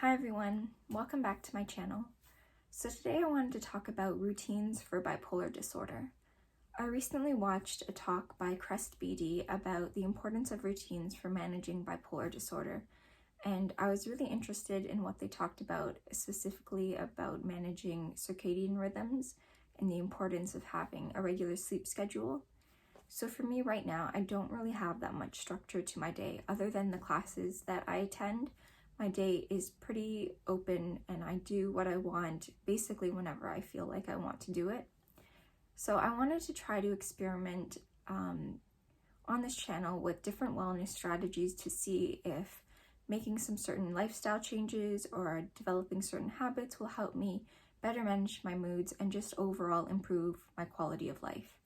Hi everyone, welcome back to my channel. So today I wanted to talk about routines for bipolar disorder. I recently watched a talk by Crest BD about the importance of routines for managing bipolar disorder, and I was really interested in what they talked about, specifically about managing circadian rhythms and the importance of having a regular sleep schedule. So for me right now, I don't really have that much structure to my day other than the classes that I attend. My day is pretty open and I do what I want basically whenever I feel like I want to do it. So I wanted to try to experiment on this channel with different wellness strategies to see if making some certain lifestyle changes or developing certain habits will help me better manage my moods and just overall improve my quality of life.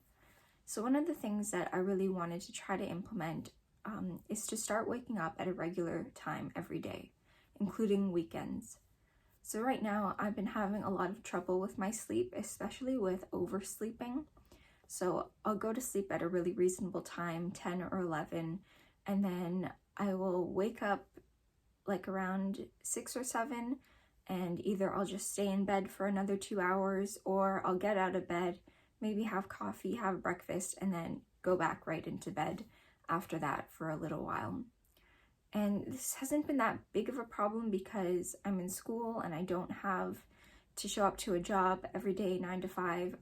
So one of the things that I really wanted to try to implement is to start waking up at a regular time every day, including weekends. So right now I've been having a lot of trouble with my sleep, especially with oversleeping. So I'll go to sleep at a really reasonable time, 10 or 11, and then I will wake up like around 6 or 7, and either I'll just stay in bed for another 2 hours or I'll get out of bed, maybe have coffee, have breakfast, and then go back right into bed after that for a little while. And this hasn't been that big of a problem because I'm in school and I don't have to show up to a job every day 9 to 5.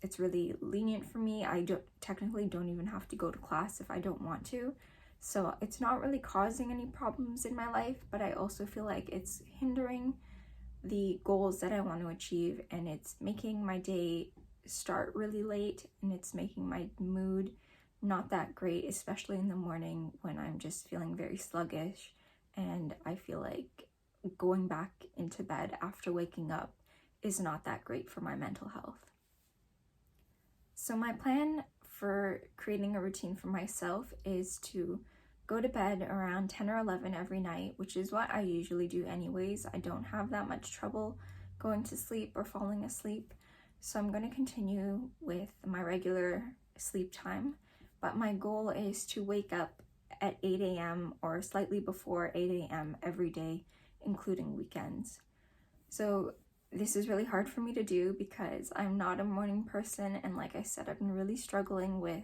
It's really lenient for me. I technically don't even have to go to class if I don't want to. So it's not really causing any problems in my life, but I also feel like it's hindering the goals that I want to achieve, and it's making my day start really late, and it's making my mood not that great, especially in the morning when I'm just feeling very sluggish and I feel like going back into bed after waking up is not that great for my mental health. So my plan for creating a routine for myself is to go to bed around 10 or 11 every night, which is what I usually do anyways. I don't have that much trouble going to sleep or falling asleep. So I'm going to continue with my regular sleep time, but my goal is to wake up at 8 a.m. or slightly before 8 a.m. every day, including weekends. So this is really hard for me to do because I'm not a morning person, and like I said, I've been really struggling with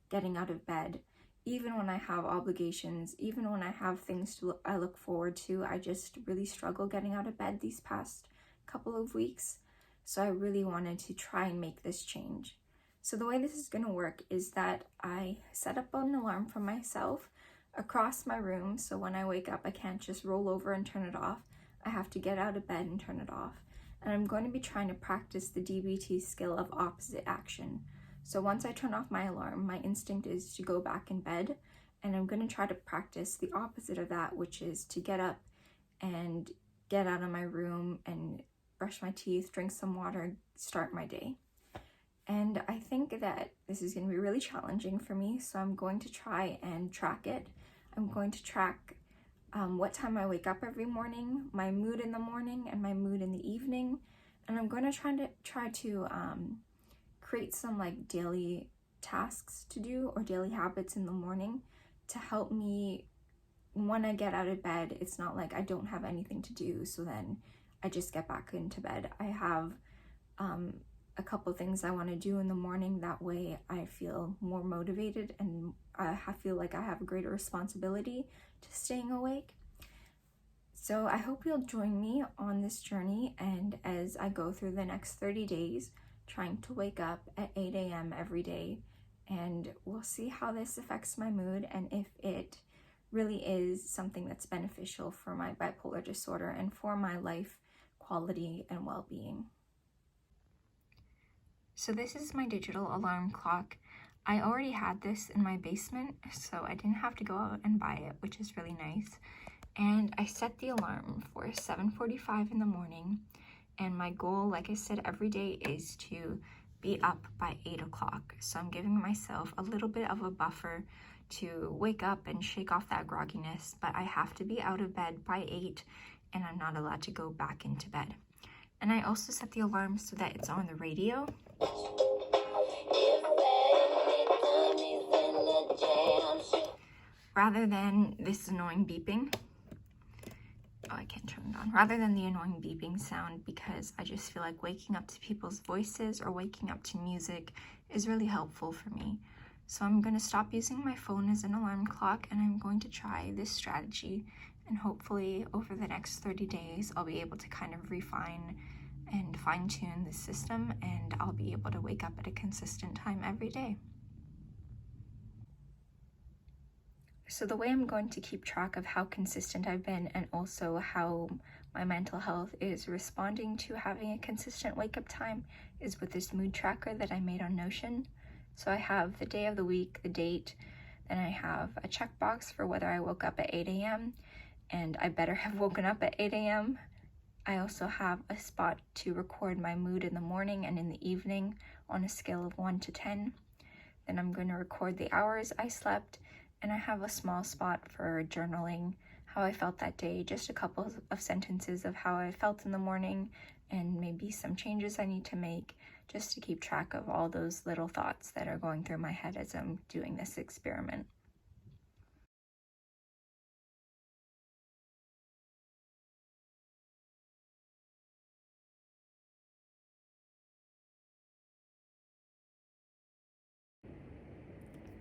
getting out of bed. Even when I have obligations, even when I have things I look forward to, I just really struggle getting out of bed these past couple of weeks. So I really wanted to try and make this change. So the way this is going to work is that I set up an alarm for myself across my room. So when I wake up, I can't just roll over and turn it off. I have to get out of bed and turn it off. And I'm going to be trying to practice the DBT skill of opposite action. So once I turn off my alarm, my instinct is to go back in bed, and I'm going to try to practice the opposite of that, which is to get up and get out of my room and brush my teeth, drink some water, start my day. And I think that this is going to be really challenging for me, so I'm going to try and track it. I'm going to track what time I wake up every morning, my mood in the morning and my mood in the evening, and I'm going to try to create some like daily tasks to do or daily habits in the morning to help me when I get out of bed. It's not like I don't have anything to do, so then I just get back into bed. I have a couple things I want to do in the morning. That way I feel more motivated and I feel like I have a greater responsibility to staying awake. So I hope you'll join me on this journey, and as I go through the next 30 days, trying to wake up at 8 a.m. every day, and we'll see how this affects my mood and if it really is something that's beneficial for my bipolar disorder and for my life quality and well-being. So this is my digital alarm clock. I already had this in my basement, so I didn't have to go out and buy it, which is really nice. And I set the alarm for 7:45 in the morning. And my goal, like I said, every day is to be up by 8 o'clock. So I'm giving myself a little bit of a buffer to wake up and shake off that grogginess, but I have to be out of bed by 8 and I'm not allowed to go back into bed. And I also set the alarm so that it's on the radio. Rather than this annoying beeping. oh, I can't turn it on, rather than the annoying beeping sound, because I just feel like waking up to people's voices or waking up to music is really helpful for me. So I'm going to stop using my phone as an alarm clock, and I'm going to try this strategy, and hopefully over the next 30 days I'll be able to kind of refine and fine-tune the system, and I'll be able to wake up at a consistent time every day. So the way I'm going to keep track of how consistent I've been, and also how my mental health is responding to having a consistent wake-up time, is with this mood tracker that I made on Notion. So I have the day of the week, the date, then I have a checkbox for whether I woke up at 8 a.m. and I better have woken up at 8 a.m. I also have a spot to record my mood in the morning and in the evening on a scale of 1 to 10. Then I'm going to record the hours I slept, and I have a small spot for journaling how I felt that day, just a couple of sentences of how I felt in the morning and maybe some changes I need to make, just to keep track of all those little thoughts that are going through my head as I'm doing this experiment.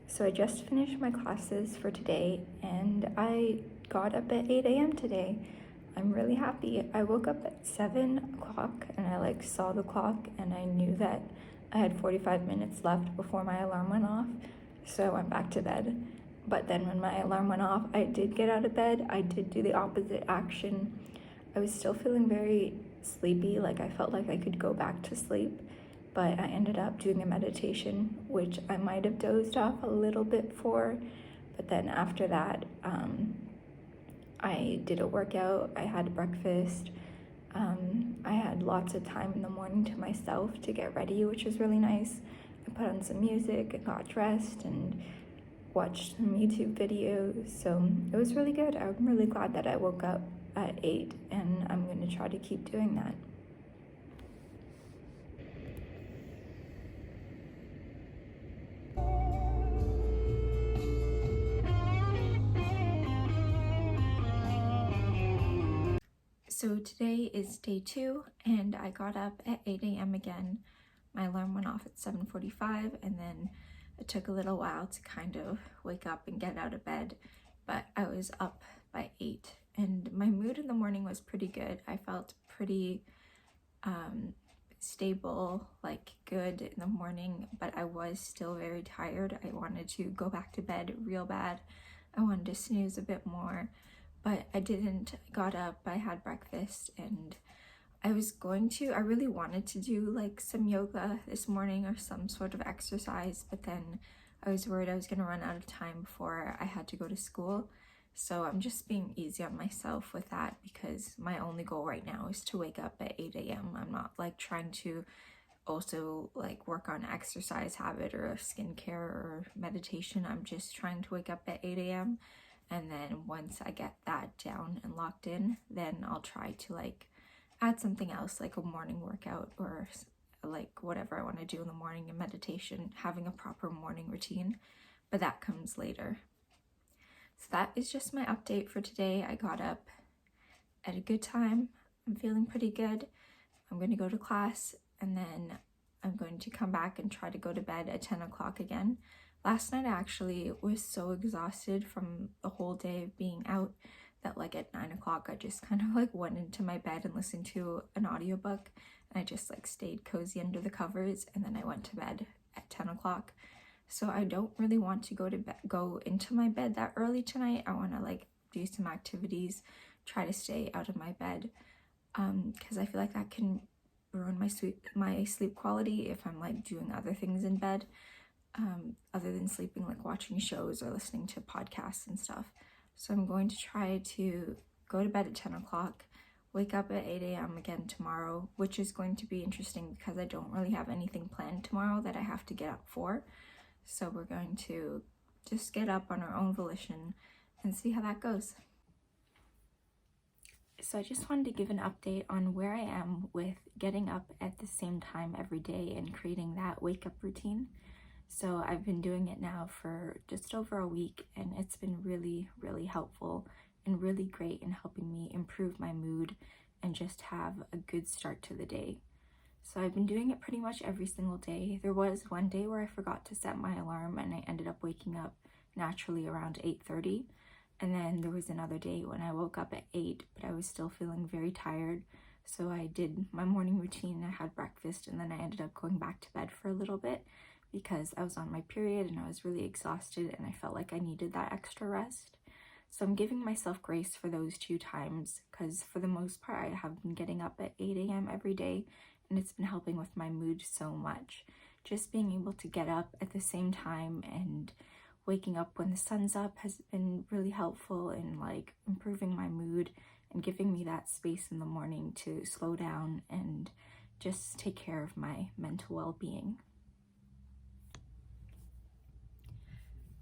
So I just finished my classes for today, and I got up at 8 a.m. today. I'm really happy. I woke up at 7 o'clock, and I saw the clock, and I knew that I had 45 minutes left before my alarm went off, so I went back to bed. But then when my alarm went off, I did get out of bed. I did do the opposite action. I was still feeling very sleepy, like I felt like I could go back to sleep, but I ended up doing a meditation, which I might have dozed off a little bit for, but then after that, I did a workout, I had breakfast, I had lots of time in the morning to myself to get ready, which was really nice. I put on some music and got dressed and watched some YouTube videos, so it was really good. I'm really glad that I woke up at 8, and I'm going to try to keep doing that. So today is day 2, and I got up at 8 a.m. again. My alarm went off at 7:45, and then it took a little while to kind of wake up and get out of bed, but I was up by 8, and my mood in the morning was pretty good. I felt pretty stable, good in the morning, but I was still very tired. I wanted to go back to bed real bad. I wanted to snooze a bit more, but I didn't. I got up, I had breakfast, and I really wanted to do some yoga this morning or some sort of exercise, but then I was worried I was going to run out of time before I had to go to school. So I'm just being easy on myself with that, because my only goal right now is to wake up at 8 a.m. I'm not trying to also work on exercise habit or skincare or meditation. I'm just trying to wake up at 8 a.m. and then once I get that down and locked in, then I'll try to add something else, like a morning workout or whatever I want to do in the morning, and meditation, having a proper morning routine, but that comes later. So that is just my update for today. I got up at a good time. I'm feeling pretty good. I'm going to go to class, and then I'm going to come back and try to go to bed at 10 o'clock again. Last night I actually was so exhausted from the whole day of being out that at 9 o'clock I just kind of went into my bed and listened to an audiobook, and I just stayed cozy under the covers, and then I went to bed at 10 o'clock. So I don't really want to go into my bed that early tonight. I want to do some activities, try to stay out of my bed, because I feel like that can ruin my sleep quality if I'm doing other things in bed, other than sleeping, watching shows or listening to podcasts and stuff. So I'm going to try to go to bed at 10 o'clock, wake up at 8 a.m. again tomorrow, which is going to be interesting because I don't really have anything planned tomorrow that I have to get up for. So we're going to just get up on our own volition and see how that goes. So I just wanted to give an update on where I am with getting up at the same time every day and creating that wake up routine. So I've been doing it now for just over a week, and it's been really, really helpful and really great in helping me improve my mood and just have a good start to the day. So I've been doing it pretty much every single day. There was one day where I forgot to set my alarm and I ended up waking up naturally around 8:30. And then there was another day when I woke up at 8, but I was still feeling very tired. So I did my morning routine, I had breakfast, and then I ended up going back to bed for a little bit because I was on my period and I was really exhausted and I felt like I needed that extra rest. So I'm giving myself grace for those 2 times because for the most part I have been getting up at 8 a.m. every day, and it's been helping with my mood so much. Just being able to get up at the same time and waking up when the sun's up has been really helpful in like improving my mood and giving me that space in the morning to slow down and just take care of my mental well-being.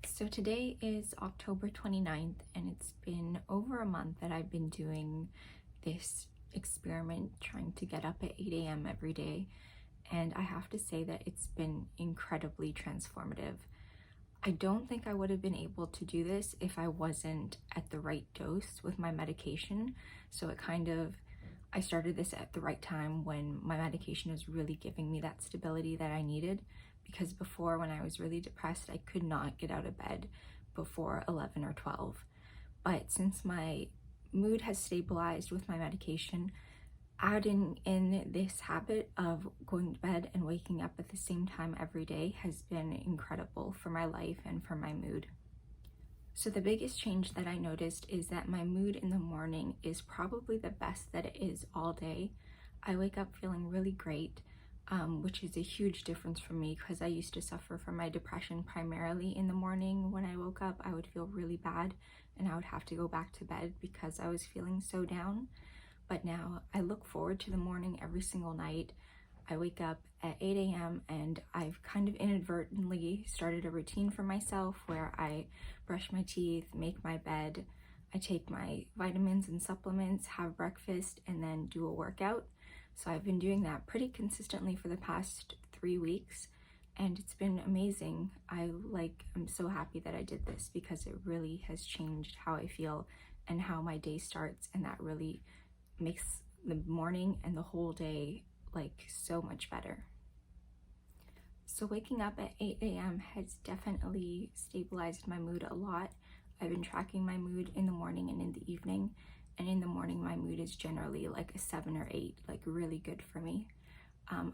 So today is October 29th, and it's been over a month that I've been doing this experiment trying to get up at 8 a.m. every day, and I have to say that it's been incredibly transformative. I don't think I would have been able to do this if I wasn't at the right dose with my medication. So I started this at the right time when my medication was really giving me that stability that I needed, because before, when I was really depressed, I could not get out of bed before 11 or 12. But since my mood has stabilized with my medication, adding in this habit of going to bed and waking up at the same time every day has been incredible for my life and for my mood. So the biggest change that I noticed is that my mood in the morning is probably the best that it is all day. I wake up feeling really great, which is a huge difference for me because I used to suffer from my depression primarily in the morning. When I woke up, I would feel really bad and I would have to go back to bed because I was feeling so down. But now I look forward to the morning every single night. I wake up at 8 a.m. and I've kind of inadvertently started a routine for myself where I brush my teeth, make my bed, I take my vitamins and supplements, have breakfast, and then do a workout. So I've been doing that pretty consistently for the past 3 weeks, and it's been amazing. I'm so happy that I did this because it really has changed how I feel and how my day starts, and that really makes the morning and the whole day like so much better. So waking up at 8 a.m. has definitely stabilized my mood a lot. I've been tracking my mood in the morning and in the evening, and in the morning my mood is generally like a 7 or 8, like really good for me.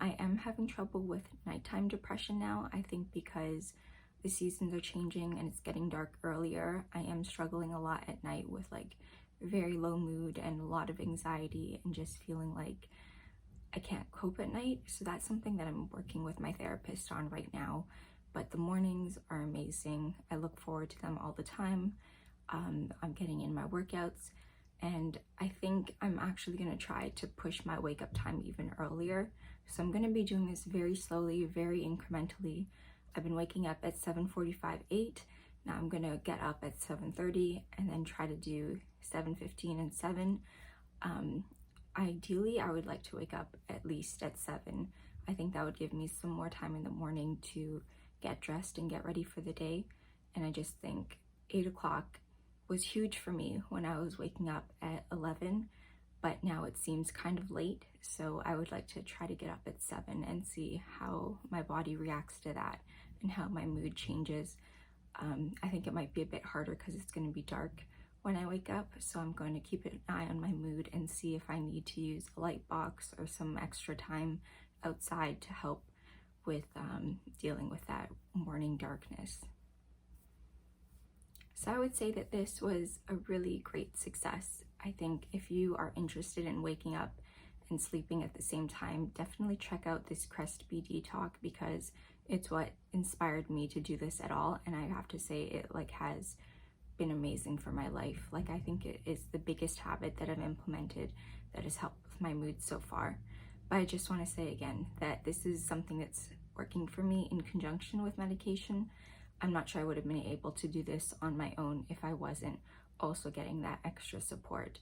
I am having trouble with nighttime depression now, I think because the seasons are changing and it's getting dark earlier. I am struggling a lot at night with like very low mood and a lot of anxiety and just feeling like I can't cope at night. So that's something that I'm working with my therapist on right now. But the mornings are amazing. I look forward to them all the time. I'm getting in my workouts, and I think I'm actually going to try to push my wake up time even earlier. So I'm going to be doing this very slowly, very incrementally. I've been waking up at 7:45, 8. Now I'm going to get up at 7:30 and then try to do 7:15 and 7. Ideally, I would like to wake up at least at 7. I think that would give me some more time in the morning to get dressed and get ready for the day. And I just think 8 o'clock was huge for me when I was waking up at 11, but now it seems kind of late. So I would like to try to get up at 7 and see how my body reacts to that and how my mood changes. I think it might be a bit harder because it's going to be dark when I wake up, so I'm going to keep an eye on my mood and see if I need to use a light box or some extra time outside to help with dealing with that morning darkness. So I would say that this was a really great success. I think if you are interested in waking up and sleeping at the same time, definitely check out this Crest BD talk because it's what inspired me to do this at all. And I have to say it has been amazing for my life. I think it is the biggest habit that I've implemented that has helped with my mood so far. But I just want to say again that this is something that's working for me in conjunction with medication. I'm not sure I would have been able to do this on my own if I wasn't also getting that extra support.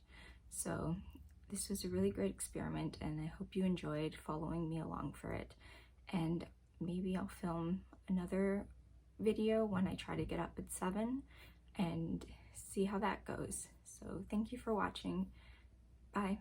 So this was a really great experiment, and I hope you enjoyed following me along for it. And maybe I'll film another video when I try to get up at 7 and see how that goes. So thank you for watching. Bye.